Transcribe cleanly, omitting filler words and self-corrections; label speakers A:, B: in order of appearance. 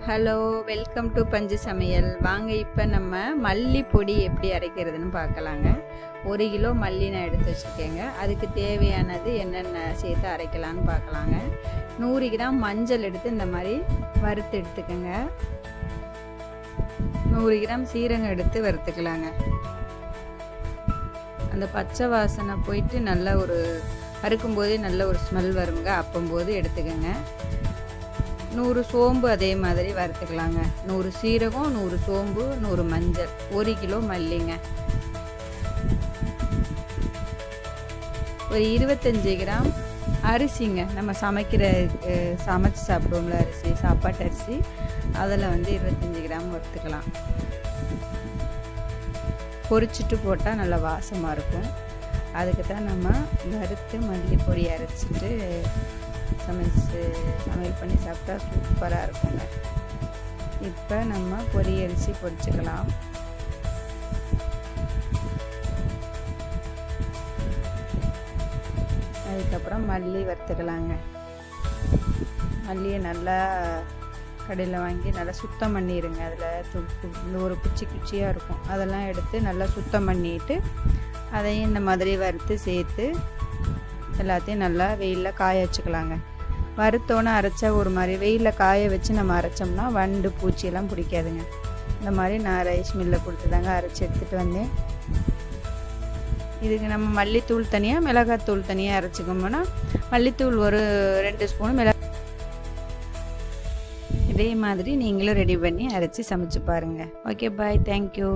A: Hello, welcome to பஞ்சு சமையல். வாங்க இப்போ நம்ம மல்லி பொடி எப்படி அரைக்கிறதுன்னு பார்க்கலாங்க. 1 கிலோ மல்லி நான் எடுத்து வச்சுருக்கேங்க. அதுக்கு தேவையானது என்னென்ன சேர்த்து அரைக்கலான்னு பார்க்கலாங்க. 100 கிராம் மஞ்சள் எடுத்து இந்த மாதிரி வறுத்து எடுத்துக்கோங்க. 100 கிராம் சீரகம் எடுத்து வறுத்துக்கலாங்க. அந்த பச்சை வாசனை போயிட்டு நல்ல ஒரு வறுக்கும்போதே நல்ல ஒரு ஸ்மெல் வருங்க. அப்போம்போது எடுத்துக்கோங்க. 100 சோம்பு அதே மாதிரி வறுத்துக்கலாங்க. 100 சீரகம், 100 சோம்பு, 100 மஞ்சள், 1 கிலோ மல்லிங்க. ஒரு 25 கிராம் அரிசிங்க. நம்ம சமைச்சு சாப்பிடுவோம்ல அரிசி, சாப்பாட்டு அரிசி, அதில் 25 கிராம் வறுத்துக்கலாம். பொரிச்சிட்டு போட்டால் நல்லா வாசமாக இருக்கும். அதுக்கு தான் நம்ம வறுத்து மல்லி பொடி அரைச்சிட்டு சமையல் பண்ணி சாப்பிட்டா சூப்பராக இருக்குங்க. இப்போ நம்ம பொரியரிசி பொரிச்சுக்கலாம். அதுக்கப்புறம் மல்லி வறுத்துக்கலாங்க. மல்லியை நல்லா கடையில் வாங்கி நல்லா சுத்தம் பண்ணிடுங்க. அதில் ஒரு குச்சியாக இருக்கும், அதெல்லாம் எடுத்து நல்லா சுத்தம் பண்ணிட்டு அதையும் இந்த மாதிரி வறுத்து சேர்த்து எல்லாத்தையும் நல்லா வெயிலில் காய வச்சுக்கலாங்க. வறுத்தோன்னு அரைச்சா ஒரு மாதிரி வெயிலில் காய வச்சு நம்ம அரைச்சோம்னா வண்டு பூச்சியெல்லாம் பிடிக்காதுங்க. இந்த மாதிரி நான் ரைஸ் மில்லில் கொடுத்து தாங்க அரைச்சி எடுத்துகிட்டு வந்தேன். இதுக்கு நம்ம மல்லித்தூள் தனியாக, மிளகாத்தூள் தனியாக அரைச்சிக்கோம்னா, மல்லித்தூள் ஒரு 2 ஸ்பூனு, இதே மாதிரி நீங்களும் ரெடி பண்ணி அரைச்சி சமைச்சு பாருங்கள். ஓகே, பாய், தேங்க்யூ.